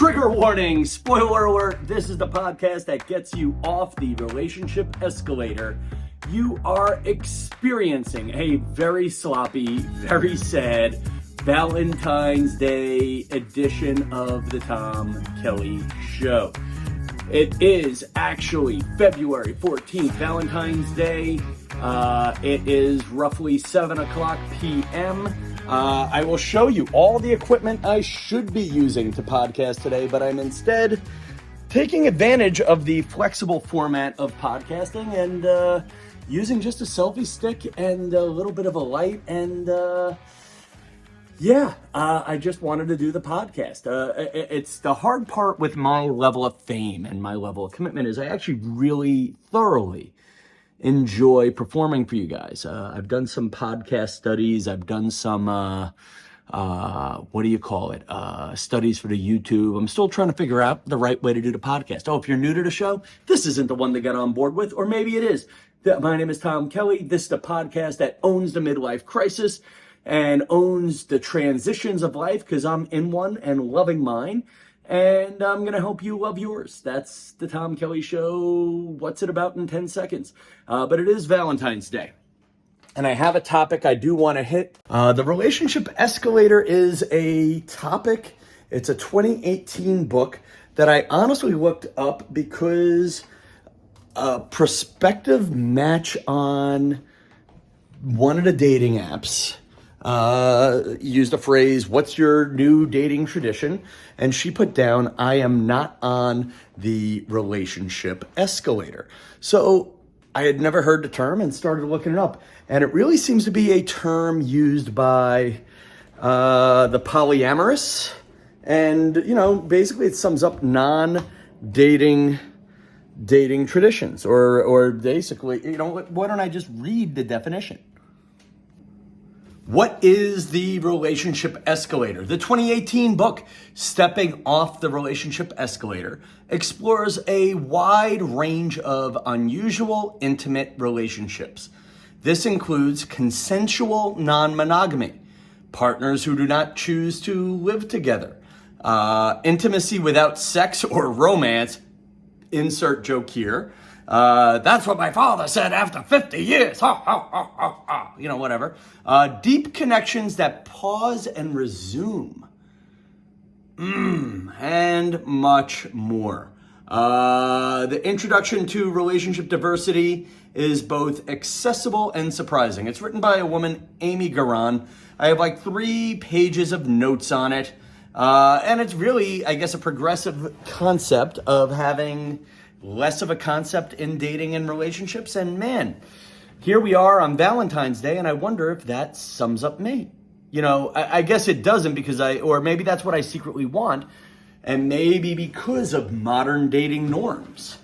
Trigger warning, spoiler alert, this is the podcast that gets you off the relationship escalator. You are experiencing a very sloppy, very sad Valentine's Day edition of the Tom Kelly Show. It is actually February 14th, Valentine's Day. It is roughly 7 o'clock p.m. I will show you all the equipment I should be using to podcast today, but I'm instead taking advantage of the flexible format of podcasting and using just a selfie stick and a little bit of a light. And I just wanted to do the podcast. It's the hard part with my level of fame and my level of commitment is I actually really thoroughly enjoy performing for you guys. I've done some podcast studies. I've done some, studies for the YouTube. I'm still trying to figure out the right way to do the podcast. Oh, if you're new to the show, this isn't the one to get on board with, or maybe it is. My name is Tom Kelly. This is the podcast that owns the midlife crisis and owns the transitions of life because I'm in one and loving mine. And I'm going to help you love yours. That's the Tom Kelly Show. What's it about in 10 seconds? But it is Valentine's Day. And I have a topic I do want to hit. The Relationship Escalator is a topic. It's a 2018 book that I honestly looked up because a prospective match on one of the dating apps used a phrase, "What's your new dating tradition?" And she put down, "I am not on the relationship escalator." So I had never heard the term and started looking it up. And it really seems to be a term used by the polyamorous. And, basically it sums up non-dating traditions. Or basically, why don't I just read the definition? What is the relationship escalator? The 2018 book, Stepping Off the Relationship Escalator, explores a wide range of unusual, intimate relationships. This includes consensual non-monogamy, partners who do not choose to live together, intimacy without sex or romance, insert joke here. That's what my father said after 50 years. Whatever. Deep connections that pause and resume. And much more. The introduction to relationship diversity is both accessible and surprising. It's written by a woman, Amy Garan. I have 3 pages of notes on it. And it's really, I guess, a progressive concept of having less of a concept in dating and relationships. And man, here we are on Valentine's Day, and I wonder if that sums up me. I guess it doesn't or maybe that's what I secretly want, and maybe because of modern dating norms.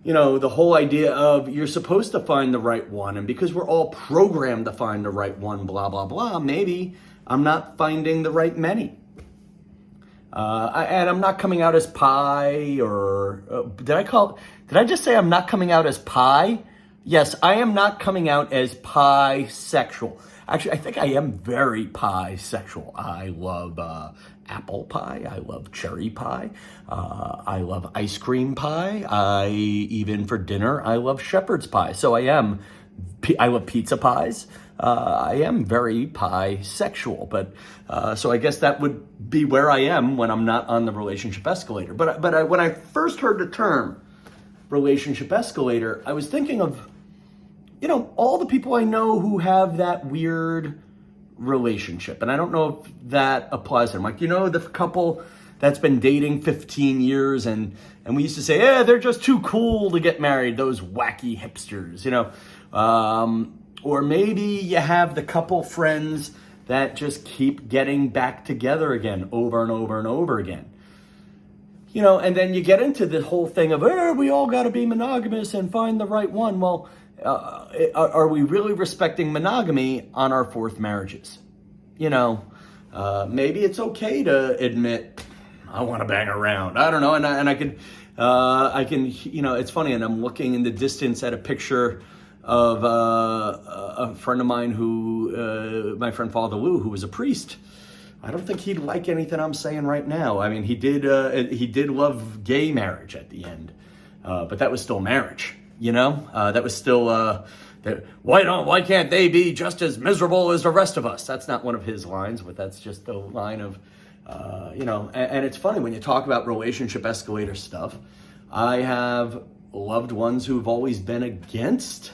The whole idea of you're supposed to find the right one, and because we're all programmed to find the right one, blah, blah, blah, maybe I'm not finding the right many. And I'm not coming out as pi or did I just say I'm not coming out as pi? Yes, I am not coming out as pi-sexual. Actually, I think I am very pi-sexual. I love apple pie. I love cherry pie. I love ice cream pie. Even for dinner, I love shepherd's pie. So I love pizza pies. I am very pi-sexual, but so I guess that would be where I am when I'm not on the relationship escalator. But when I first heard the term relationship escalator, I was thinking of, all the people I know who have that weird relationship, and I don't know if that applies to them. The couple that's been dating 15 years, and we used to say, they're just too cool to get married, those wacky hipsters, Or maybe you have the couple friends that just keep getting back together again over and over and over again. And then you get into the whole thing of, we all got to be monogamous and find the right one. Well, are we really respecting monogamy on our 4th marriages? Maybe it's okay to admit, I want to bang around. I don't know. And I can, it's funny. And I'm looking in the distance at a picture of a friend of mine who, my friend Father Lou, who was a priest I don't think he'd like anything I'm saying right now. I mean, he did love gay marriage at the end, but that was still marriage, you know. That was still why can't they be just as miserable as the rest of us? That's not one of his lines, but that's just the line of, you know. And it's funny when you talk about relationship escalator stuff. I have loved ones who've always been against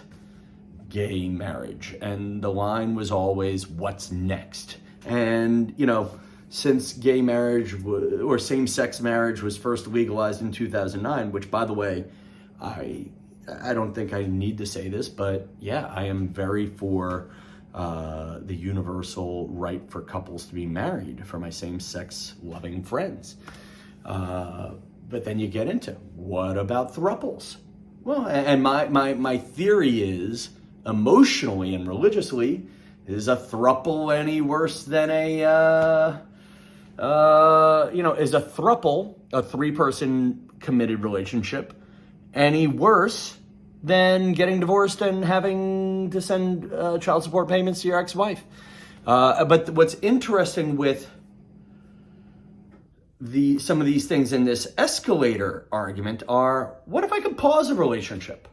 gay marriage, and the line was always, "What's next?" And, you know, since gay marriage or same-sex marriage was first legalized in 2009, which, by the way, I don't think I need to say this, but yeah, I am very for the universal right for couples to be married, for my same-sex loving friends. But then you get into, what about thruples? Well, and my theory is, emotionally and religiously, is a throuple any worse than is a throuple, a 3-person committed relationship, any worse than getting divorced and having to send child support payments to your ex-wife? But what's interesting with some of these things in this escalator argument are, what if I could pause a relationship?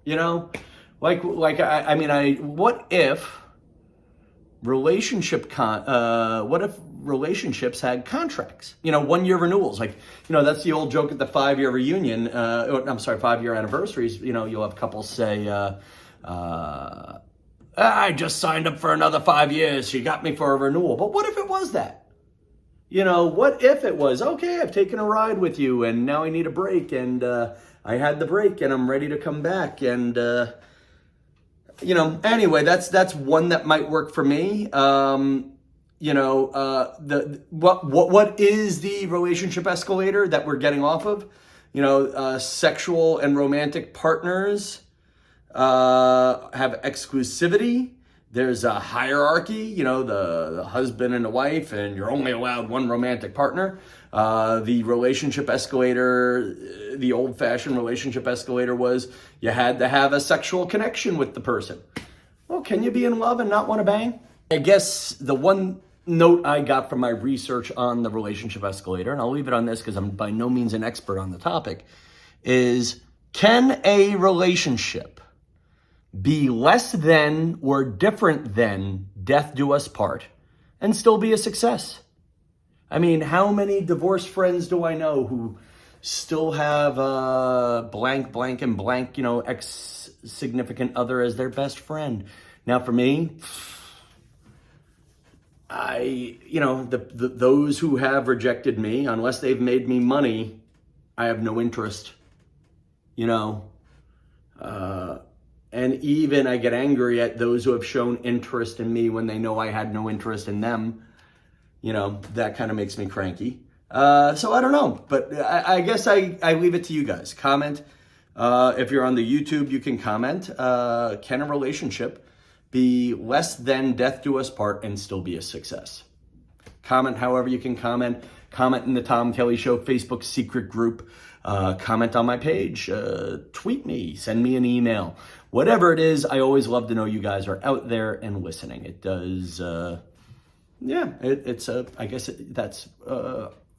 You know? What if what if relationships had contracts? You know, 1-year renewals. Like, you know, that's the old joke at the 5-year reunion. 5-year anniversaries. You know, you'll have couples say, I just signed up for another 5 years. She got me for a renewal. But what if it was that? You know, what if it was, okay, I've taken a ride with you and now I need a break, and I had the break and I'm ready to come back, and you know, anyway, that's one that might work for me. You know, what is the relationship escalator that we're getting off of? You know, sexual and romantic partners have exclusivity. There's a hierarchy, you know, the husband and the wife, and you're only allowed one romantic partner. The relationship escalator, the old-fashioned relationship escalator was you had to have a sexual connection with the person. Well, can you be in love and not want to bang? I guess the one note I got from my research on the relationship escalator, and I'll leave it on this because I'm by no means an expert on the topic, is, can a relationship be less than or different than death do us part and still be a success? I mean, how many divorced friends do I know who still have blank, blank, and blank, you know, ex-significant other as their best friend? Now, for me, those who have rejected me, unless they've made me money, I have no interest, you know. And even I get angry at those who have shown interest in me when they know I had no interest in them. You know, that kind of makes me cranky. So I don't know, but I guess I leave it to you guys. Comment. If you're on the YouTube, you can comment. Can a relationship be less than death do us part and still be a success? Comment however you can comment. Comment in the Tom Kelly Show Facebook secret group. Comment on my page. Tweet me. Send me an email. Whatever it is, I always love to know you guys are out there and listening. It does, that's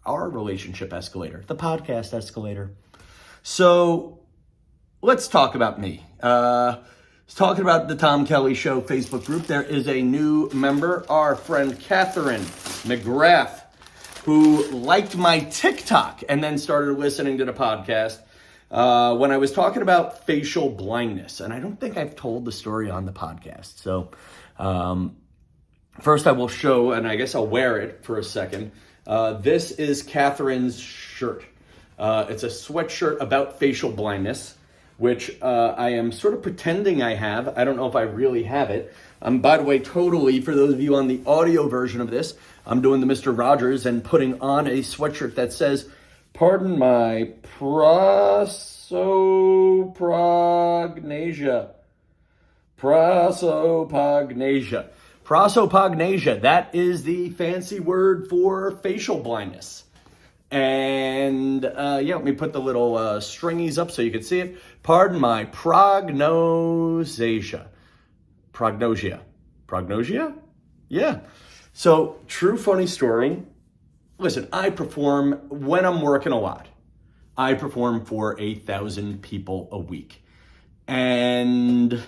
our relationship escalator, the podcast escalator. So let's talk about me. Talking about the Tom Kelly Show Facebook group, there is a new member, our friend Catherine McGrath, who liked my TikTok and then started listening to the podcast when I was talking about facial blindness. And I don't think I've told the story on the podcast. So first I will show, and I guess I'll wear it for a second. This is Catherine's shirt. It's a sweatshirt about facial blindness, which I am sort of pretending I have. I don't know if I really have it. By the way, totally, for those of you on the audio version of this, I'm doing the Mr. Rogers and putting on a sweatshirt that says, pardon my prosopagnosia. Prosopagnosia. Prosopagnosia, that is the fancy word for facial blindness. And let me put the little stringies up so you can see it. Pardon my prognosia. Prognosia? Yeah. So, true funny story. Listen, I perform when I'm working a lot. I perform for 8,000 people a week. And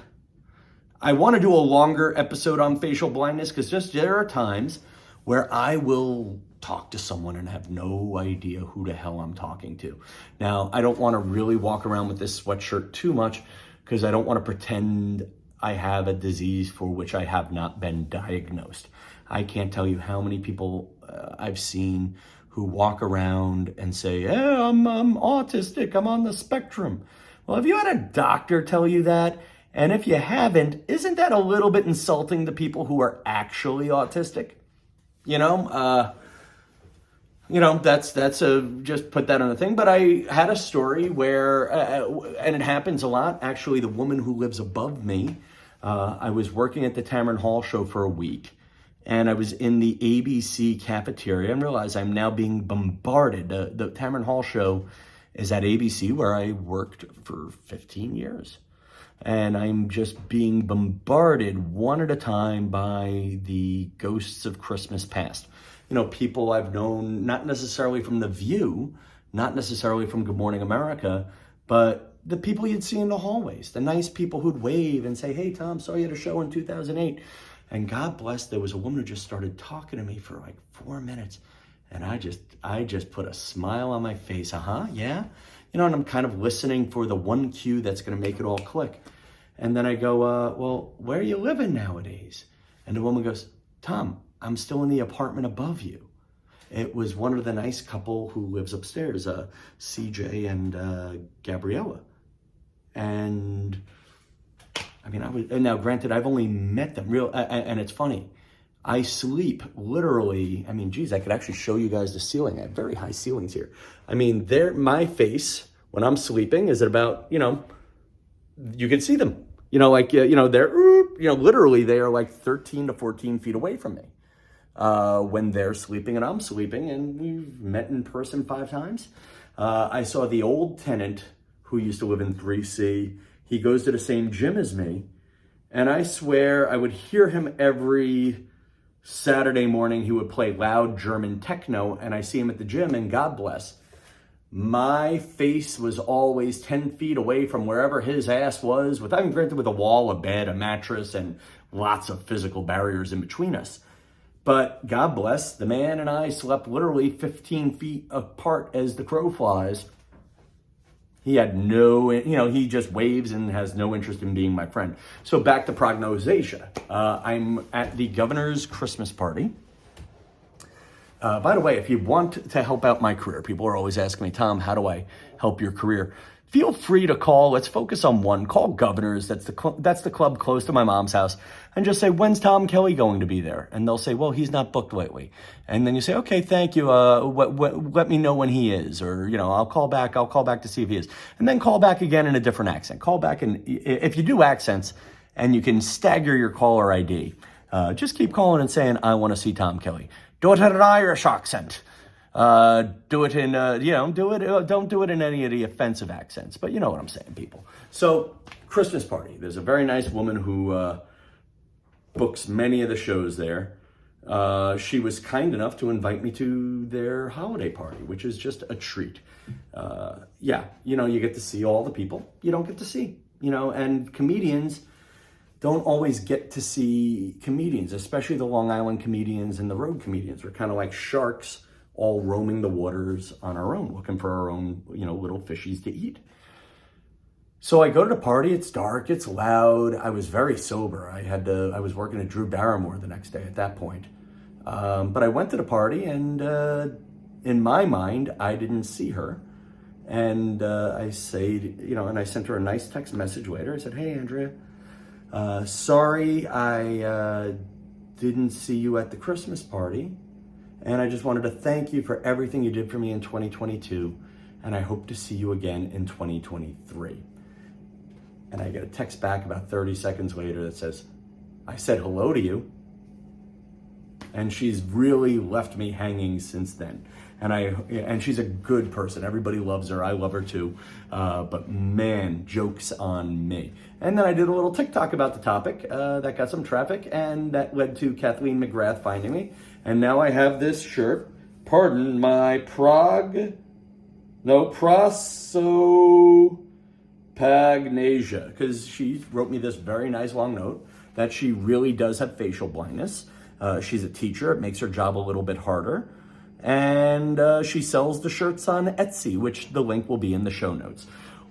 I want to do a longer episode on facial blindness because just there are times where I will talk to someone and have no idea who the hell I'm talking to. Now, I don't want to really walk around with this sweatshirt too much because I don't want to pretend I have a disease for which I have not been diagnosed. I can't tell you how many people I've seen who walk around and say, "Yeah, I'm autistic, I'm on the spectrum." Well, have you had a doctor tell you that? And if you haven't, isn't that a little bit insulting to people who are actually autistic? You know, that's a just put that on a thing. But I had a story where, and it happens a lot. Actually, the woman who lives above me, I was working at the Tamron Hall show for a week, and I was in the ABC cafeteria and realized I'm now being bombarded. The Tamron Hall show is at ABC, where I worked for 15 years. And I'm just being bombarded one at a time by the ghosts of Christmas past. You know, people I've known, not necessarily from The View, not necessarily from Good Morning America, but the people you'd see in the hallways, the nice people who'd wave and say, "Hey, Tom, saw you at a show in 2008. And God bless, there was a woman who just started talking to me for like 4 minutes. And I just put a smile on my face. Yeah. You know, and I'm kind of listening for the one cue that's going to make it all click. And then I go, well, where are you living nowadays? And the woman goes, "Tom, I'm still in the apartment above you." It was one of the nice couple who lives upstairs, CJ and Gabriella. And I mean, and now granted, I've only met them and it's funny. I sleep literally, I mean, geez, I could actually show you guys the ceiling. I have very high ceilings here. I mean, my face when I'm sleeping is at about, you can see them, they're, literally they are like 13 to 14 feet away from me when they're sleeping and I'm sleeping, and we've met in person 5 times. I saw the old tenant who used to live in 3C. He goes to the same gym as me. And I swear I would hear him every Saturday morning. He would play loud German techno, and I see him at the gym, and God bless, my face was always 10 feet away from wherever his ass was, with a wall, a bed, a mattress, and lots of physical barriers in between us. But God bless, the man and I slept literally 15 feet apart as the crow flies. He had he just waves and has no interest in being my friend. So back to prognosia. I'm at the governor's Christmas party. By the way, if you want to help out my career, people are always asking me, "Tom, how do I help your career?" Feel free to call. Let's focus on one. Call Governors. That's the club close to my mom's house. And just say, "When's Tom Kelly going to be there?" And they'll say, "Well, he's not booked lately." And then you say, "Okay, thank you. Let me know when he is." Or, I'll call back to see if he is. And then call back again in a different accent. Call back, and if you do accents and you can stagger your caller ID, just keep calling and saying, "I want to see Tom Kelly." Do it in an Irish accent. Do it in, don't do it in any of the offensive accents, but you know what I'm saying, people. So, Christmas party. There's a very nice woman who books many of the shows there. She was kind enough to invite me to their holiday party, which is just a treat. You get to see all the people you don't get to see, and comedians don't always get to see comedians, especially the Long Island comedians and the road comedians. We're kind of like sharks, all roaming the waters on our own, looking for our own, little fishies to eat. So I go to the party, it's dark, it's loud. I was very sober. I was working at Drew Barrymore the next day at that point. But I went to the party, and in my mind, I didn't see her. And I sent her a nice text message later. I said, "Hey, Andrea, sorry I didn't see you at the Christmas party. And I just wanted to thank you for everything you did for me in 2022. And I hope to see you again in 2023. And I get a text back about 30 seconds later that says, "I said hello to you." and she's really left me hanging since then. And she's a good person. Everybody loves her. I love her too. But man, joke's on me. And then I did a little TikTok about the topic that got some traffic, and that led to Kathleen McGrath finding me. And now I have this shirt. Pardon my prosopagnosia, because she wrote me this very nice long note that she really does have facial blindness. She's a teacher. It makes her job a little bit harder. And she sells the shirts on Etsy, which the link will be in the show notes.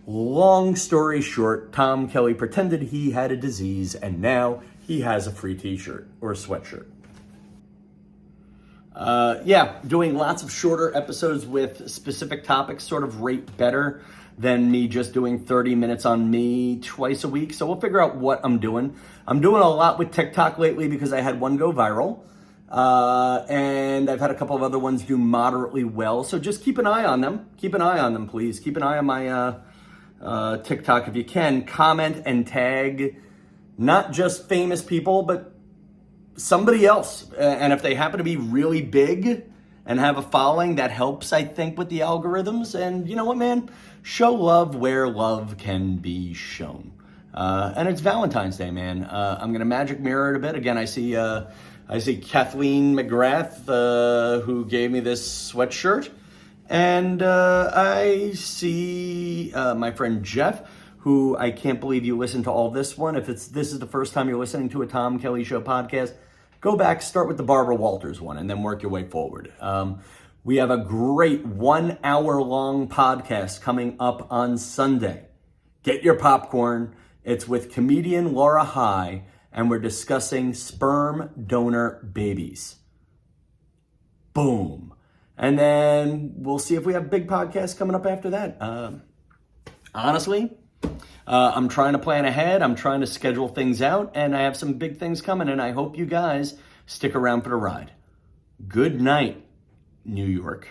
Long story short, Tom Kelly pretended he had a disease, and now he has a free t-shirt or a sweatshirt. Doing lots of shorter episodes with specific topics sort of rate better than me just doing 30 minutes on me twice a week. So we'll figure out what I'm doing. I'm doing a lot with TikTok lately because I had one go viral. And I've had a couple of other ones do moderately well. So just keep an eye on them. Keep an eye on them, please. Keep an eye on my TikTok if you can. Comment and tag not just famous people, but somebody else. And if they happen to be really big and have a following, that helps, I think, with the algorithms. And you know what, man? Show love where love can be shown. And it's Valentine's Day, man. I'm going to magic mirror it a bit. Again, I see Kathleen McGrath, who gave me this sweatshirt. And I see my friend Jeff, who I can't believe you listened to all this one. If this is the first time you're listening to a Tom Kelly Show podcast, go back, start with the Barbara Walters one, and then work your way forward. We have a great 1 hour long podcast coming up on Sunday. Get your popcorn. It's with comedian Laura High, and we're discussing sperm donor babies. Boom. And then we'll see if we have big podcasts coming up after that. Honestly, I'm trying to plan ahead. I'm trying to schedule things out, and I have some big things coming, and I hope you guys stick around for the ride. Good night, New York.